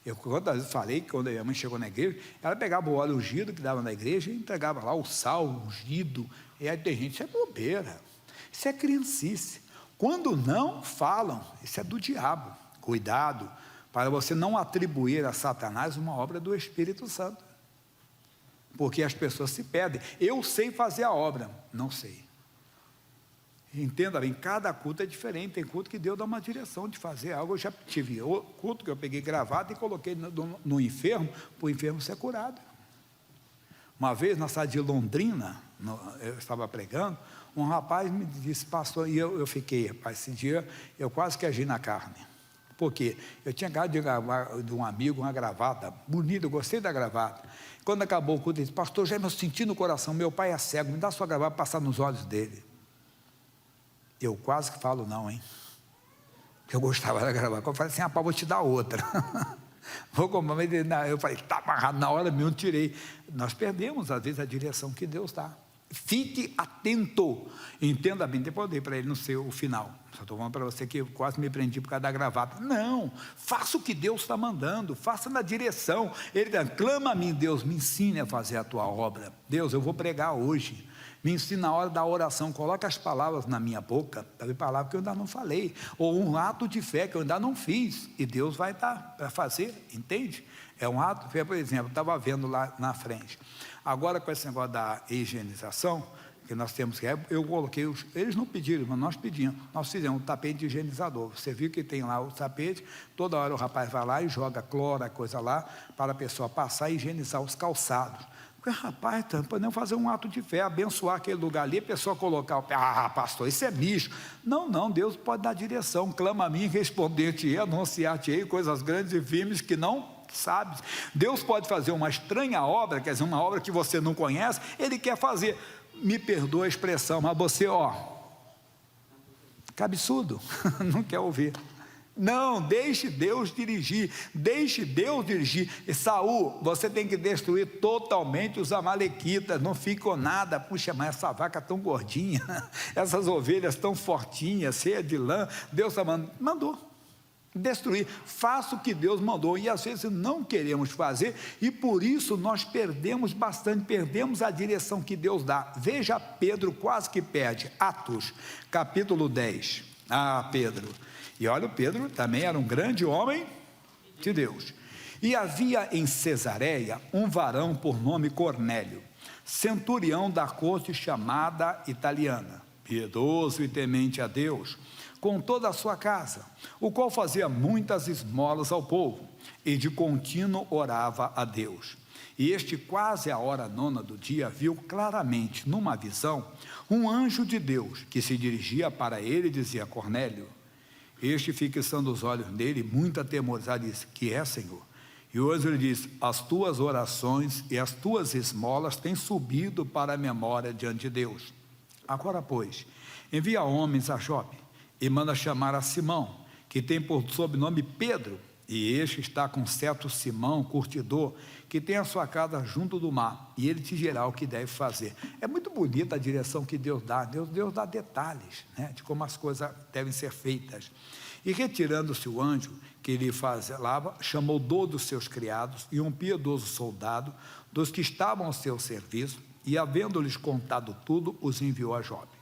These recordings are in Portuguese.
Eu quantas vezes falei que quando a minha mãe chegou na igreja, ela pegava o óleo ungido que dava na igreja e entregava lá o sal ungido. E aí tem gente, isso é bobeira, isso é criancice. Quando não falam, isso é do diabo. Cuidado, para você não atribuir a Satanás uma obra do Espírito Santo. Porque as pessoas se perdem. Eu sei fazer a obra, não sei. Entenda bem, cada culto é diferente. Tem culto que Deus dá uma direção de fazer algo. Eu já tive culto que eu peguei gravado e coloquei no enfermo, para o enfermo ser curado. Uma vez na cidade de Londrina, eu estava pregando, um rapaz me disse, pastor, e eu fiquei, rapaz, esse dia eu quase que agi na carne. Por quê? Eu tinha acabado de gravar de um amigo uma gravata, bonita, eu gostei da gravata. Quando acabou o culto, ele disse, pastor, já me senti no coração, meu pai é cego, me dá sua gravata para passar nos olhos dele. Eu quase que falo não, hein? Eu gostava da gravata. Eu falei assim, rapaz, vou te dar outra. Vou comprar, eu falei, está amarrado, na hora mesmo eu tirei. Nós perdemos, às vezes, a direção que Deus dá. Fique atento, entenda bem, depois eu dei para ele no seu final. Só estou falando para você que eu quase me prendi por causa da gravata. Não, faça o que Deus está mandando, faça na direção. Ele clama a mim, Deus, me ensine a fazer a tua obra. Deus, eu vou pregar hoje. Me ensina na hora da oração, coloca as palavras na minha boca, palavras que eu ainda não falei, ou um ato de fé que eu ainda não fiz, e Deus vai estar para fazer, entende? É um ato de fé, por exemplo, eu estava vendo lá na frente. Agora com esse negócio da higienização, que nós temos que, eu coloquei, eles não pediram, mas nós pedimos, nós fizemos um tapete de higienizador. Você viu que tem lá o tapete, toda hora o rapaz vai lá e joga cloro, a coisa lá, para a pessoa passar e higienizar os calçados. Rapaz, podemos fazer um ato de fé, abençoar aquele lugar ali, a pessoa colocar o pé, pastor, isso é bicho. Não, Deus pode dar direção, clama a mim, responder-te-ei, anunciar-te-ei, coisas grandes e firmes que não sabes. Deus pode fazer uma estranha obra, quer dizer, uma obra que você não conhece, Ele quer fazer, me perdoa a expressão, mas você, cabeçudo, não quer ouvir. Não, deixe Deus dirigir, E Saul, você tem que destruir totalmente os amalequitas, não ficou nada. Puxa, mas essa vaca tão gordinha, essas ovelhas tão fortinhas, cheias de lã, Deus mandou destruir, faça o que Deus mandou, e às vezes não queremos fazer, e por isso nós perdemos bastante, perdemos a direção que Deus dá. Veja, Pedro quase que perde, Atos, capítulo 10, Pedro, e olha, o Pedro também era um grande homem de Deus, e havia em Cesareia um varão por nome Cornélio, centurião da corte chamada italiana, piedoso e temente a Deus, com toda a sua casa, o qual fazia muitas esmolas ao povo, e de contínuo orava a Deus. E este, quase à hora 9 do dia, viu claramente, numa visão, um anjo de Deus, que se dirigia para ele e dizia, Cornélio. Este, fixando os olhos nele, muito atemorizado, disse, que é, Senhor? E o anjo lhe disse, as tuas orações e as tuas esmolas têm subido para a memória diante de Deus. Agora, pois, envia homens a Jope, e manda chamar a Simão, que tem por sobrenome Pedro, e este está com certo Simão, curtidor, que tem a sua casa junto do mar, e ele te dirá o que deve fazer. É muito bonita a direção que Deus dá, Deus dá detalhes, né, de como as coisas devem ser feitas. E retirando-se o anjo que lhe falava, chamou 2 dos seus criados e um piedoso soldado, dos que estavam ao seu serviço, e havendo-lhes contado tudo, os enviou a Jope.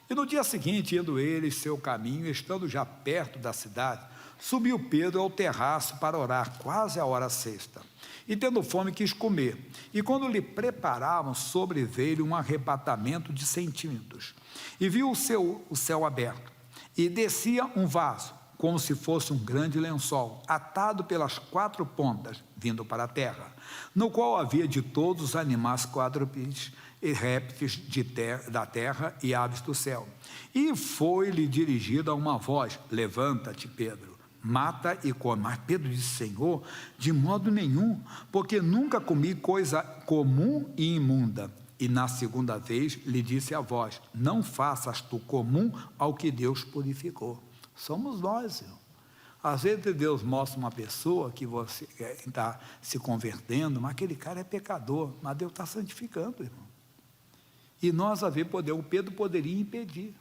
E no dia seguinte, indo eles seu caminho, estando já perto da cidade, subiu Pedro ao terraço para orar, quase a hora sexta. E tendo fome, quis comer. E quando lhe preparavam, sobreveio um arrebatamento de sentimentos. E viu o céu aberto. E descia um vaso, como se fosse um grande lençol, atado pelas 4 pontas, vindo para a terra, no qual havia de todos os animais quadrúpedes, e répteis da terra e aves do céu. E foi-lhe dirigida uma voz, levanta-te, Pedro, mata e come. Mas Pedro disse, Senhor, de modo nenhum, porque nunca comi coisa comum e imunda. E na segunda vez lhe disse a voz, não faças tu comum ao que Deus purificou. Somos nós, irmão. Às vezes Deus mostra uma pessoa que você está se convertendo, mas aquele cara é pecador, mas Deus está santificando, irmão. E nós, a ver, o Pedro poderia impedir.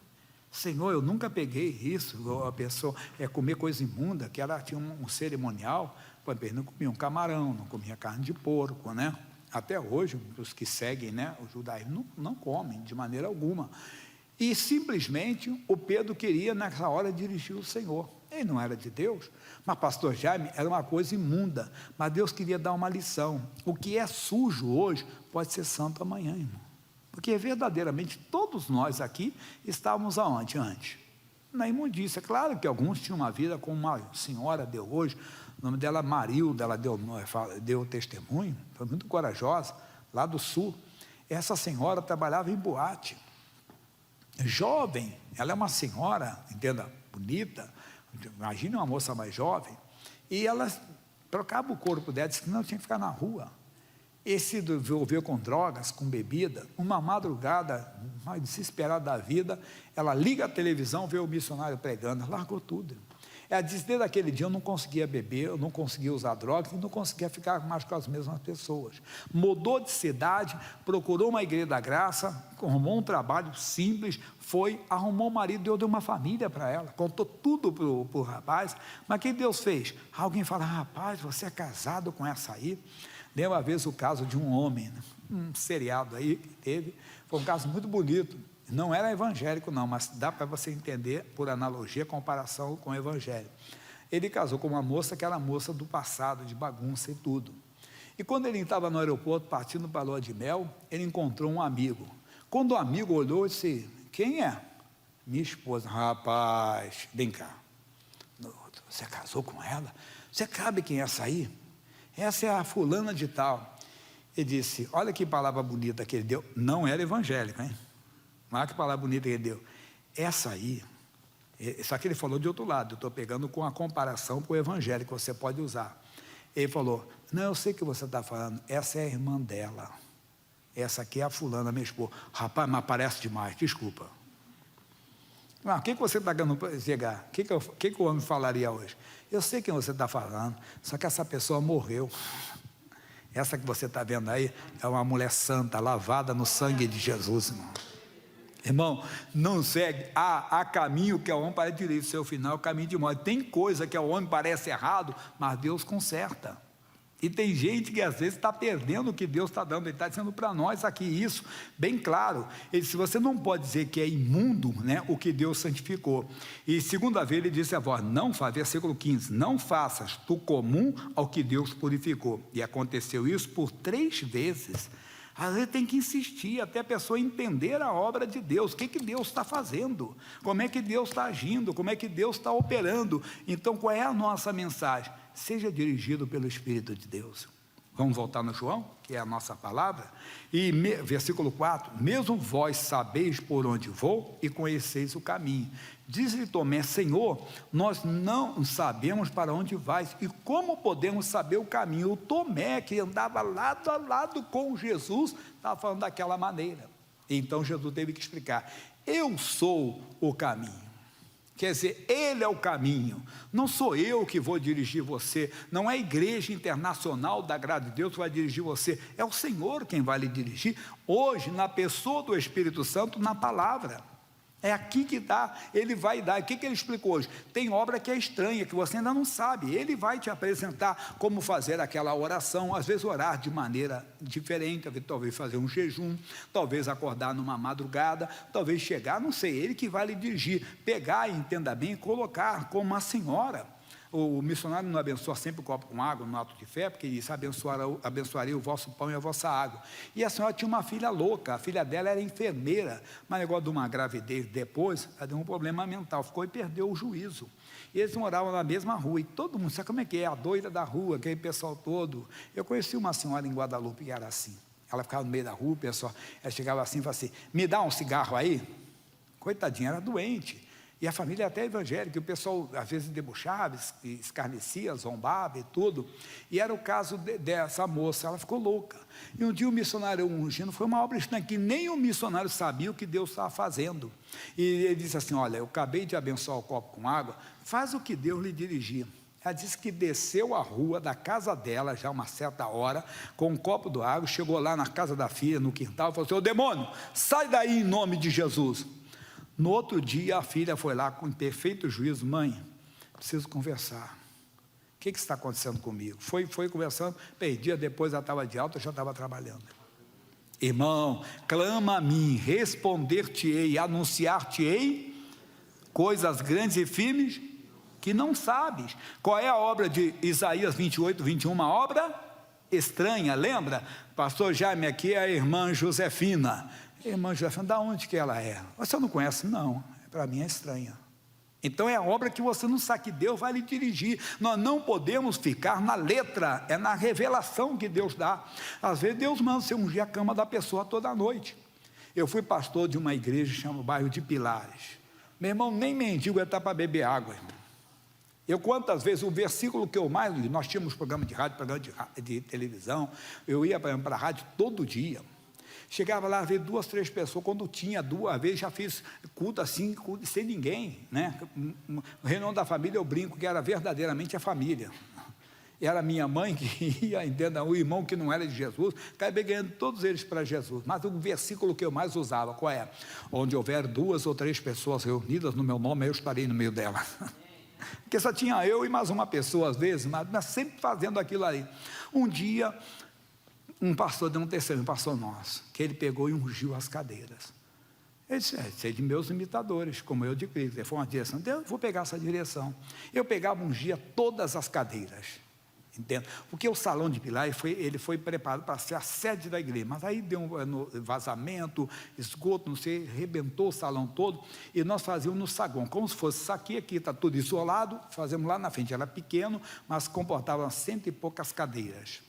Senhor, eu nunca peguei isso, a pessoa comer coisa imunda, que ela tinha um cerimonial, Por exemplo, não comiam camarão, não comia carne de porco, né? Até hoje, os que seguem, né, o judaísmo não comem de maneira alguma. E simplesmente o Pedro queria nessa hora dirigir o Senhor. Ele não era de Deus, mas pastor Jaime era uma coisa imunda, mas Deus queria dar uma lição. O que é sujo hoje pode ser santo amanhã, irmão. Porque verdadeiramente todos nós aqui estávamos aonde antes? Na imundícia. Claro que alguns tinham uma vida como uma senhora deu hoje, o nome dela Marilda, ela deu testemunho, foi muito corajosa, lá do sul. Essa senhora trabalhava em boate, jovem, ela é uma senhora, entenda, bonita, imagine uma moça mais jovem, e ela trocava o corpo dela, disse que não tinha que ficar na rua. E se envolveu com drogas, com bebida. Uma madrugada, mais desesperada da vida, ela liga a televisão, vê o missionário pregando, largou tudo. Ela diz, desde aquele dia eu não conseguia beber, eu não conseguia usar drogas, e não conseguia ficar mais com as mesmas pessoas. Mudou de cidade, procurou uma igreja da graça, arrumou um trabalho simples, arrumou um marido, deu uma família para ela, contou tudo para o rapaz. Mas o que Deus fez? Alguém fala, rapaz, você é casado com essa aí? Deu uma vez o caso de um homem, um seriado aí que teve, foi um caso muito bonito, não era evangélico não, mas dá para você entender por analogia, comparação com o evangelho. Ele casou com uma moça que era moça do passado, de bagunça e tudo. E quando ele estava no aeroporto, partindo para a lua de mel, ele encontrou um amigo. Quando o amigo olhou, disse, quem é? Minha esposa. Rapaz, vem cá, você casou com ela? Você sabe quem é essa aí? Essa é a fulana de tal. Ele disse, olha que palavra bonita que ele deu. Não era evangélico, hein? Olha que palavra bonita que ele deu. Essa aí, só que ele falou de outro lado, eu estou pegando com a comparação para o evangelho que você pode usar. Ele falou, não, eu sei o que você está falando, essa é a irmã dela. Essa aqui é a fulana, minha esposa. Rapaz, mas parece demais, desculpa. O que você está querendo chegar? O que o homem falaria hoje? Eu sei quem você está falando, só que essa pessoa morreu. Essa que você está vendo aí é uma mulher santa, lavada no sangue de Jesus, irmão. Irmão, não segue. Há caminho que ao homem parece direito, seu final é o caminho de morte. Tem coisa que ao homem parece errado, mas Deus conserta. E tem gente que às vezes está perdendo o que Deus está dando. Ele está dizendo para nós aqui isso, bem claro. Ele disse, você não pode dizer que é imundo, né, o que Deus santificou. E segunda vez ele disse a vós, não faz, versículo 15, não faças do comum ao que Deus purificou. E aconteceu isso por 3 vezes. Às vezes tem que insistir até a pessoa entender a obra de Deus, o que Deus está fazendo, como é que Deus está agindo, como é que Deus está operando. Então qual é a nossa mensagem? Seja dirigido pelo Espírito de Deus. Vamos voltar no João, que é a nossa palavra. E versículo 4, mesmo vós sabeis por onde vou e conheceis o caminho. Diz-lhe Tomé, Senhor, nós não sabemos para onde vais e como podemos saber o caminho? O Tomé, que andava lado a lado com Jesus, estava falando daquela maneira. Então Jesus teve que explicar, eu sou o caminho. Quer dizer, Ele é o caminho, não sou eu que vou dirigir você, não é a Igreja Internacional da Graça de Deus que vai dirigir você, é o Senhor quem vai lhe dirigir, hoje, na pessoa do Espírito Santo, na palavra. É aqui que dá, Ele vai dar. O que Ele explicou hoje? Tem obra que é estranha, que você ainda não sabe. Ele vai te apresentar como fazer aquela oração, às vezes orar de maneira diferente, talvez fazer um jejum, talvez acordar numa madrugada, talvez chegar, não sei, Ele que vai lhe dirigir, pegar, entenda bem, e colocar como uma senhora. O missionário não abençoa sempre o copo com água no ato de fé, porque ele disse, abençoaria o vosso pão e a vossa água. E a senhora tinha uma filha louca, a filha dela era enfermeira, mas negócio de uma gravidez depois, ela deu um problema mental, ficou e perdeu o juízo. E eles moravam na mesma rua, e todo mundo, sabe como é que é? A doida da rua, aquele pessoal todo. Eu conheci uma senhora em Guadalupe que era assim, ela ficava no meio da rua, o pessoal, ela chegava assim e falava assim, me dá um cigarro aí? Coitadinha, era doente. E a família é até evangélica, o pessoal às vezes debochava, escarnecia, zombava e tudo. E era o caso dessa moça, ela ficou louca. E um dia o missionário ungindo, foi uma obra estranha, que nem o missionário sabia o que Deus estava fazendo. E ele disse assim, olha, eu acabei de abençoar o copo com água, faz o que Deus lhe dirigir. Ela disse que desceu a rua da casa dela, já uma certa hora, com um copo de água, chegou lá na casa da filha, no quintal, e falou assim, ô demônio, sai daí em nome de Jesus. No outro dia, a filha foi lá com perfeito juízo, mãe, preciso conversar. O que está acontecendo comigo? Foi conversando, dia depois ela estava de alta, eu já estava trabalhando. Irmão, clama a mim, responder-te-ei, anunciar-te-ei coisas grandes e firmes que não sabes. Qual é a obra de Isaías 28, 21? Uma obra estranha, lembra? Pastor Jaime, aqui é a irmã Josefina. Irmã Josefina, da onde que ela é? Você não conhece? Não, para mim é estranha. Então é a obra que você não sabe, que Deus vai lhe dirigir. Nós não podemos ficar na letra, é na revelação que Deus dá. Às vezes Deus manda você ungir a cama da pessoa toda noite. Eu fui pastor de uma igreja que chama o bairro de Pilares. Meu irmão, nem mendigo está para beber água, irmão. Eu quantas vezes, o versículo que eu mais li, nós tínhamos programa de rádio, programa de televisão, eu ia para a rádio todo dia. Chegava lá a ver 2, 3 pessoas, quando tinha 2 vezes, já fiz culto assim, sem ninguém, né? O reunião da família, eu brinco que era verdadeiramente a família. Era minha mãe que ia, entenda, o irmão que não era de Jesus, acabei ganhando todos eles para Jesus. Mas o versículo que eu mais usava, qual é? Onde houver 2 ou 3 pessoas reunidas no meu nome, eu estarei no meio dela. Porque só tinha eu e mais uma pessoa às vezes, mas sempre fazendo aquilo ali. Um dia, um pastor deu um testemunho, um pastor nosso, que ele pegou e ungiu as cadeiras. Ele disse, isso é de meus imitadores, como eu de Cristo. Foi uma direção, eu vou pegar essa direção. Eu pegava, ungia todas as cadeiras, entende? Porque o salão de Pilar, ele foi preparado para ser a sede da igreja, mas aí deu um vazamento, esgoto, não sei, arrebentou o salão todo, e nós fazíamos no saguão, como se fosse isso aqui está tudo isolado, fazemos lá na frente, era pequeno, mas comportava 100 e poucas cadeiras.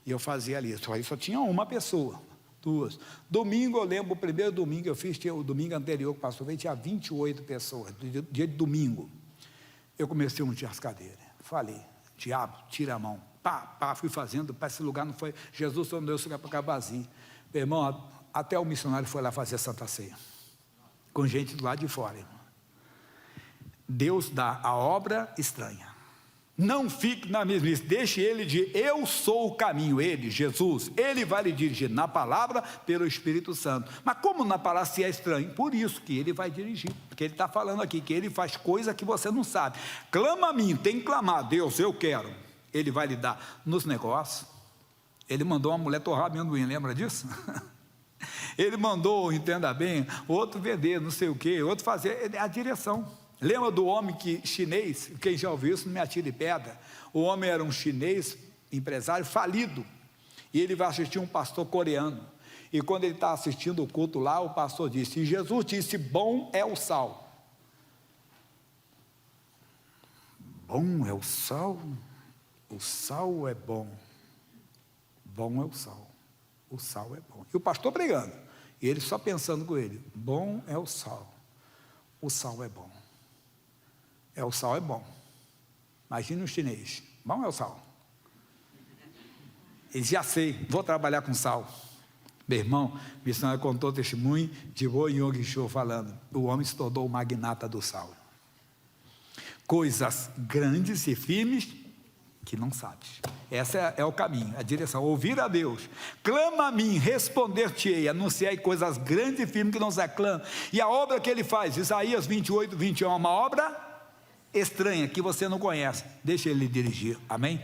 E eu fazia ali, só tinha uma pessoa, 2. Domingo, eu lembro, o primeiro domingo eu fiz, o domingo anterior que passou, tinha 28 pessoas, dia de domingo. Eu comecei a ungir as cadeiras, falei, diabo, tira a mão, fui fazendo, para esse lugar não foi, Jesus só não deu esse lugar para ficar vazio. Meu irmão, até o missionário foi lá fazer a Santa Ceia, com gente do lado de fora, irmão. Deus dá a obra estranha. Não fique na mesmice, deixe ele de eu sou o caminho, ele, Jesus, ele vai lhe dirigir na palavra pelo Espírito Santo. Mas como na palavra se é estranho? Por isso que ele vai dirigir, porque ele está falando aqui, que ele faz coisa que você não sabe. Clama a mim, tem que clamar, Deus, eu quero. Ele vai lhe dar nos negócios. Ele mandou uma mulher torrar amendoim, lembra disso? Ele mandou, entenda bem, outro vender, não sei o quê, outro fazer, a direção. Lembra do homem chinês, quem já ouviu isso, não me atire pedra. O homem era um chinês, empresário falido, e ele vai assistir um pastor coreano, e quando ele está assistindo o culto lá, o pastor disse, e Jesus disse, bom é o sal. Bom é o sal é bom é o sal é bom. E o pastor pregando, e ele só pensando com ele, bom é o sal é bom. O sal é bom. Imagina um chinês, bom é o sal. Ele já sei, vou trabalhar com sal. Meu irmão, o missionário contou testemunho de Bo Yong Cho falando, o homem se tornou o magnata do sal. Coisas grandes e firmes que não sabes. Essa é o caminho, a direção, ouvir a Deus. Clama a mim, responder-te-ei, anunciai coisas grandes e firmes que não se clama. E a obra que ele faz, Isaías 28, 21, é uma obra estranha, que você não conhece, deixa ele dirigir, amém?